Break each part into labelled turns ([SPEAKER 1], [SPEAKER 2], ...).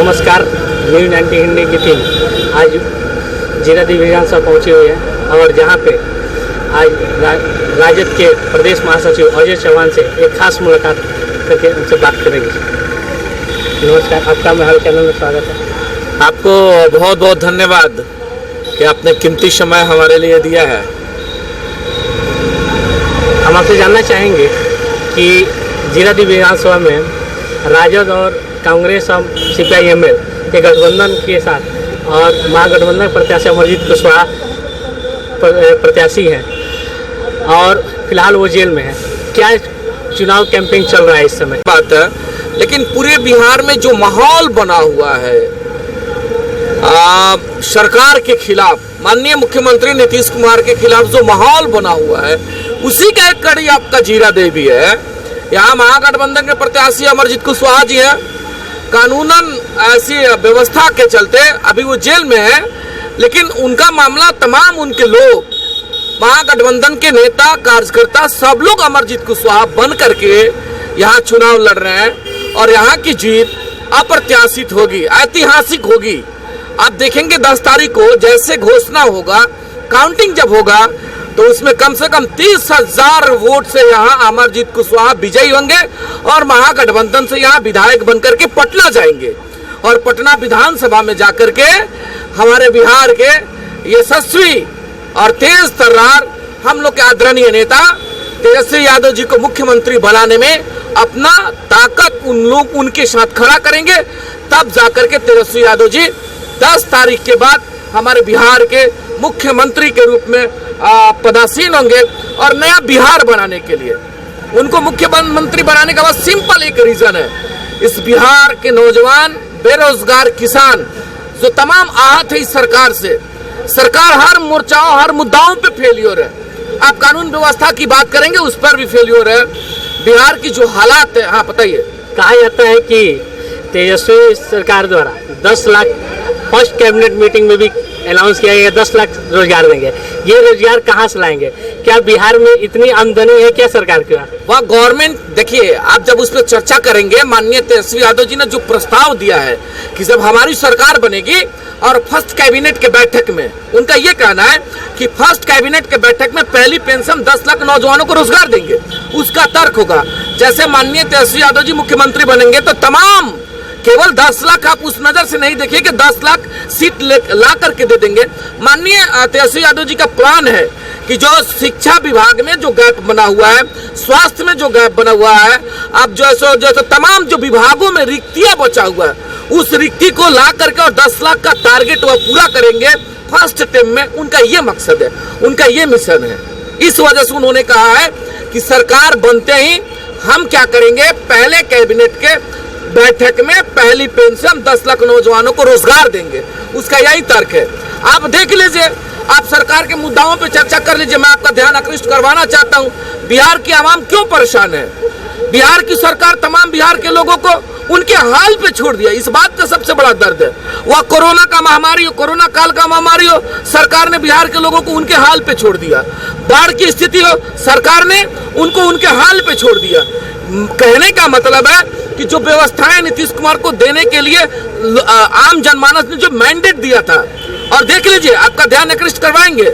[SPEAKER 1] नमस्कार। न्यूज़ 90 हिंदी की टीम आज जीरादेवी विधानसभा पहुंची हुई है और जहां पे आज राजद के प्रदेश महासचिव अजय चौहान से एक खास मुलाकात करके उनसे बात करेंगे। नमस्कार, आपका महल चैनल में स्वागत है।
[SPEAKER 2] आपको बहुत बहुत धन्यवाद कि आपने कीमती समय हमारे लिए दिया है।
[SPEAKER 1] हम आपसे जानना चाहेंगे कि जीरादेवी विधानसभा में राजद और कांग्रेस और CPI-ML के गठबंधन के साथ और महागठबंधन प्रत्याशी अमरजीत कुशवाहा प्रत्याशी हैं और फिलहाल वो जेल में है। क्या चुनाव कैंपेन चल रहा है इस समय?
[SPEAKER 2] बात है, लेकिन पूरे बिहार में जो माहौल बना हुआ है सरकार के खिलाफ, माननीय मुख्यमंत्री नीतीश कुमार के खिलाफ जो माहौल बना हुआ है, उसी का एक कड़ी आपका जीरादेवी है। यहाँ महागठबंधन के प्रत्याशी अमरजीत कुशवाहा जी हैं। कानूनन ऐसी व्यवस्था के चलते अभी वो जेल में है, लेकिन उनका मामला तमाम उनके लोग, महागठबंधन के नेता कार्यकर्ता सब लोग अमरजीत कुशवाहा बन करके यहाँ चुनाव लड़ रहे हैं और यहाँ की जीत अप्रत्याशित होगी, ऐतिहासिक होगी। आप देखेंगे 10 तारीख को जैसे घोषणा होगा, काउंटिंग जब होगा तो उसमें कम से कम 30,000 वोट से यहाँ अमरजीत कुशवाहा विजयी होंगे और महागठबंधन से यहाँ विधायक बनकर के पटना जाएंगे और पटना विधानसभा में जाकर के हमारे बिहार के यशस्वी और तेज तर्रार हम लोग के आदरणीय नेता तेजस्वी यादव जी को मुख्यमंत्री बनाने में अपना ताकत उन लोग उनके साथ खड़ा करेंगे। तब जाकर के तेजस्वी यादव जी 10 तारीख के बाद हमारे बिहार के मुख्यमंत्री के रूप में पदासीन होंगे और नया बिहार बनाने के लिए उनको मुख्यमंत्री बनाने का बस सिंपल एक रीजन है। इस बिहार के नौजवान, बेरोजगार किसान जो तमाम आहत है इस सरकार से, सरकार हर मोर्चाओं, हर मुद्दाओं पे फेलियर है। आप कानून व्यवस्था की बात करेंगे, उस पर भी फेलियर है। बिहार की जो हालात है, हाँ बताइए।
[SPEAKER 1] कहा जाता है कि तेजस्वी सरकार द्वारा 10 लाख फर्स्ट कैबिनेट मीटिंग में भी अनाउंस किया गया 10 लाख रोजगार देंगे। ये रोजगार कहाँ से लाएंगे? क्या बिहार में इतनी आमदनी है क्या सरकार की?
[SPEAKER 2] वह गवर्नमेंट, देखिए आप जब उस पर चर्चा करेंगे, माननीय तेजस्वी यादव जी ने जो प्रस्ताव दिया है कि जब हमारी सरकार बनेगी और फर्स्ट कैबिनेट के बैठक में उनका ये कहना है कि फर्स्ट कैबिनेट के बैठक में पहली पेंशन 10 लाख नौजवानों को रोजगार देंगे। उसका तर्क होगा जैसे माननीय तेजस्वी यादव जी मुख्यमंत्री बनेंगे तो तमाम केवल 10 लाख आप उस नजर से नहीं देखिए कि 10 लाख सीट ला करके दे देंगे। माननीय तेजस्वी यादव जी का प्लान है कि जो शिक्षा विभाग में जो गैप बना हुआ है, स्वास्थ्य में जो गैप बना हुआ है, अब जो तमाम जो विभागों में रिक्तियां बचा हुआ है, उस रिक्ति को ला करके और 10 लाख का टारगेट वह पूरा करेंगे फर्स्ट टाइम में। उनका ये मकसद है, उनका ये मिशन है। इस वजह से उन्होंने कहा है कि सरकार बनते ही हम क्या करेंगे, पहले कैबिनेट के बैठक में पहली पेंशन 10 लाख नौजवानों को रोजगार देंगे। उसका यही तर्क है। आप देख लीजिए, आप सरकार के मुद्दाओं पे चर्चा कर लीजिए। मैं आपका ध्यान आकृष्ट करवाना चाहता हूं, बिहार की आवाम क्यों परेशान है। बिहार की सरकार तमाम बिहार के लोगों को उनके हाल पे छोड़ दिया। इस बात का सबसे बड़ा दर्द है। वह कोरोना का महामारी हो, कोरोना काल का महामारी हो, सरकार ने बिहार के लोगों को उनके हाल पे छोड़ दिया। बाढ़ की स्थिति हो, सरकार ने उनको उनके हाल पे छोड़ दिया। कहने का मतलब है कि जो व्यवस्थाएं नीतीश कुमार को देने के लिए आम जनमानस ने जो मैंडेट दिया था, और देख लीजिए आपका ध्यान आकृष्ट करवाएंगे,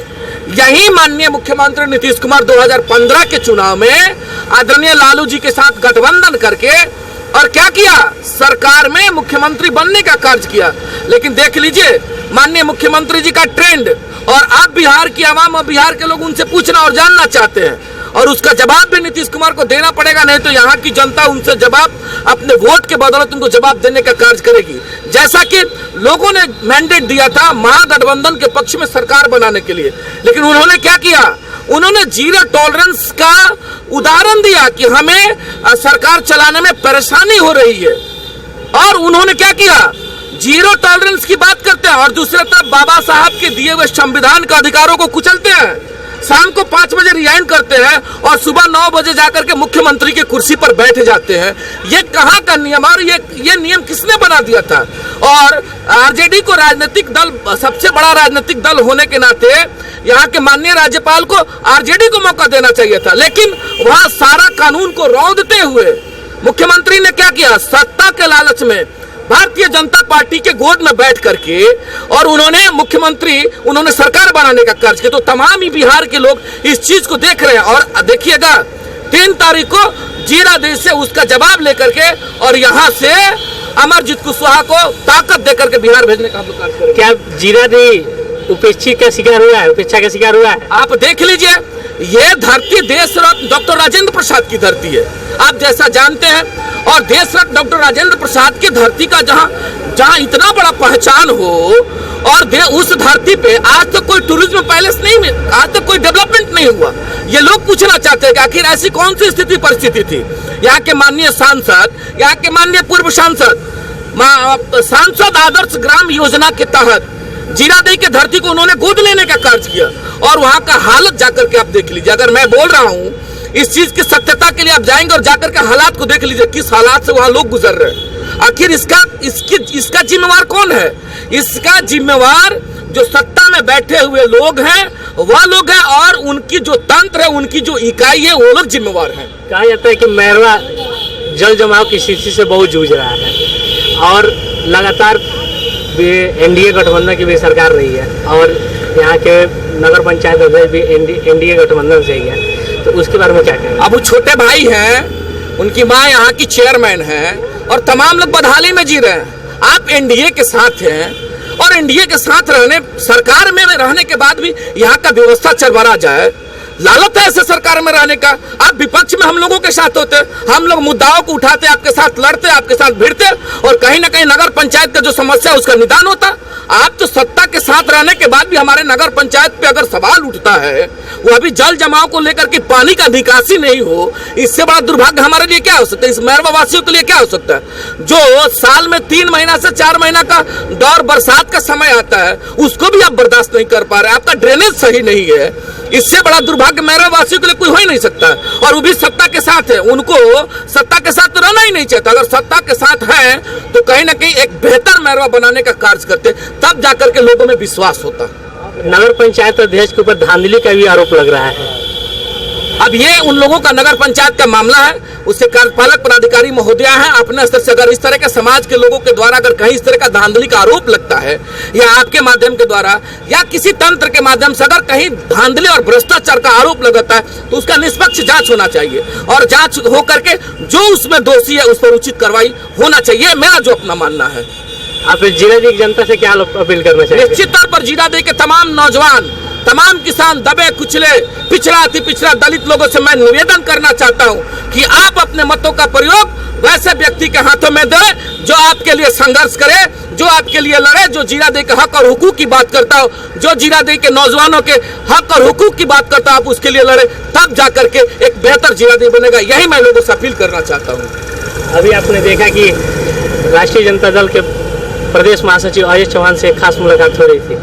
[SPEAKER 2] यही माननीय मुख्यमंत्री नीतीश कुमार 2015 के चुनाव में आदरणीय लालू जी के साथ गठबंधन करके और क्या किया, सरकार में मुख्यमंत्री बनने का कार्य किया। लेकिन देख लीजिए माननीय मुख्यमंत्री जी का ट्रेंड, और अब बिहार की आवाम और बिहार के लोग उनसे पूछना और जानना चाहते हैं और उसका जवाब भी नीतीश कुमार को देना पड़ेगा, नहीं तो यहाँ की जनता उनसे जवाब अपने वोट के बदौलत उनको जवाब देने का कार्य करेगी। जैसा कि लोगों ने मैंडेट दिया था महागठबंधन के पक्ष में सरकार बनाने के लिए, लेकिन उन्होंने क्या किया, उन्होंने जीरो टॉलरेंस का उदाहरण दिया कि हमें सरकार चलाने में परेशानी हो रही है। और उन्होंने क्या किया, जीरो टॉलरेंस की बात करते हैं और दूसरी तरफ बाबा साहब के दिए हुए संविधान के अधिकारों को कुचलते हैं। शाम को 5 बजे रिजाइन करते हैं और सुबह 9 बजे जाकर के मुख्यमंत्री की कुर्सी पर बैठ जाते हैं। ये कहाँ का नियम, और ये नियम किसने बना दिया था? और आरजेडी को राजनीतिक दल, सबसे बड़ा राजनीतिक दल होने के नाते यहाँ के माननीय राज्यपाल को आरजेडी को मौका देना चाहिए था, लेकिन वहाँ सारा कानून को रौंदते हुए मुख्यमंत्री ने क्या किया, सत्ता के लालच में भारतीय जनता पार्टी के गोद में बैठ करके और उन्होंने मुख्यमंत्री, उन्होंने सरकार बनाने का कार्य किया। तो तमाम ही बिहार के लोग इस चीज को देख रहे हैं। और देखिएगा 3 तारीख को जीरादेई से उसका जवाब लेकर के और यहाँ से अमरजीत कुशवाहा को ताकत देकर के बिहार भेजने का हम लोग कार्य करेंगे।
[SPEAKER 1] क्या जीरादेई उपेक्षा का शिकार हुआ है? उपेक्षा का शिकार हुआ है?
[SPEAKER 2] आप देख लीजिए, ये धरती देश रत्न डॉक्टर राजेंद्र प्रसाद की धरती है, आप जैसा जानते हैं। और देश रत्न डॉक्टर राजेंद्र प्रसाद की धरती का जहां इतना बड़ा पहचान हो और उस धरती पे आज तक कोई टूरिज्म पैलेस नहीं, आज तक कोई डेवलपमेंट नहीं हुआ। ये लोग पूछना चाहते हैं कि आखिर ऐसी कौन सी स्थिति परिस्थिति थी। यहाँ के माननीय सांसद, यहाँ के माननीय पूर्व सांसद आदर्श ग्राम योजना के तहत जीरादेई के धरती को उन्होंने गोद लेने का कार्य किया और वहां का हालत जाकर के आप देख लीजिए। अगर मैं बोल रहा हूं इस चीज की सत्यता के लिए आप जाएंगे और जाकर के हालात को देख लीजिए, किस हालात से वहां लोग गुजर रहे हैं। आखिर इसका जिम्मेवार कौन है? इसका जिम्मेवार जो सत्ता में बैठे हुए लोग हैं वह लोग हैं और उनकी जो तंत्र है, उनकी जो इकाई है, वो लोग जिम्मेवार हैं।
[SPEAKER 1] कहा जाता है कि मैरवा जल जमाव की स्थिति से बहुत जूझ रहा है और लगातार एनडीए गठबंधन की भी सरकार रही है और यहाँ के नगर पंचायत अध्यक्ष भी एनडीए गठबंधन से ही है, तो उसके बारे में क्या कहें?
[SPEAKER 2] अब वो छोटे भाई हैं, उनकी माँ यहाँ की चेयरमैन है और तमाम लोग बदहाली में जी रहे हैं। आप एनडीए के साथ हैं और एनडीए के साथ सरकार में रहने के बाद भी यहाँ का व्यवस्था चरमरा जाए, लालच है ऐसे सरकार में रहने का। आप विपक्ष में हम लोगों के साथ होते, हम लोग मुद्दाओं को उठाते, आपके साथ लड़ते, आपके साथ भिड़ते और कहीं ना कहीं नगर पंचायत का जो समस्या है उसका निदान होता। आप तो सत्ता के साथ रहने के बाद भी हमारे नगर पंचायत पे अगर सवाल उठता है, वो अभी जल जमाव को लेकर के पानी का निकासी नहीं हो, इससे बड़ा दुर्भाग्य हमारे लिए क्या हो सकता है? इस मैरवा वासियों के लिए क्या हो सकता है? जो साल में 3 महीना से 4 महीना का दौर बरसात का समय आता है, उसको भी आप बर्दाश्त नहीं कर पा रहे, आपका ड्रेनेज सही नहीं है। इससे बड़ा दुर्भाग्य मैरवा वासियों के लिए कोई हो ही नहीं सकता। और वो भी सत्ता के साथ है, उनको सत्ता के साथ तो रहना ही नहीं चाहता। अगर सत्ता के साथ है तो कहीं ना कहीं एक बेहतर मैरवा बनाने का कार्य करते, तब जाकर के लोगों में विश्वास होता।
[SPEAKER 1] नगर पंचायत अध्यक्ष के ऊपर धांधली का भी आरोप लग रहा है।
[SPEAKER 2] अब ये उन लोगों का नगर पंचायत का मामला है, उससे कार्यपालक पदाधिकारी महोदया हैं अपने स्तर से। अगर इस तरह के समाज के लोगों के द्वारा अगर कहीं इस तरह का धांधली का आरोप लगता है या आपके माध्यम के द्वारा या किसी तंत्र के माध्यम से अगर कहीं धांधली और भ्रष्टाचार का आरोप लगता है तो उसका निष्पक्ष जांच होना चाहिए और जांच हो करके जो उसमें दोषी है उस पर उचित कार्रवाई होना चाहिए, मेरा जो अपना मानना है।
[SPEAKER 1] आप जीरादेई की जनता से क्या अपील करना चाहिए?
[SPEAKER 2] निश्चित तौर पर जीरादेई के तमाम नौजवान, तमाम किसान, दबे कुचले, पिछड़ा अति पिछड़ा दलित लोगों से मैं निवेदन करना चाहता हूं कि आप अपने मतों का प्रयोग वैसे व्यक्ति के हाथों में दें जो आपके लिए संघर्ष करे, जो आपके लिए लड़े, जो जीरादेई के हक और हुकूक की बात करता हो, जो जीरादेई के नौजवानों के हक और हुकूक की बात करता हो, आप उसके लिए लड़े, तब जाकर के एक बेहतर जीरादेई बनेगा। यही मैं लोगों से अपील करना चाहता हूँ।
[SPEAKER 1] अभी आपने देखा कि राष्ट्रीय जनता दल के प्रदेश महासचिव अजय चौहान से खास मुलाकात हो रही थी,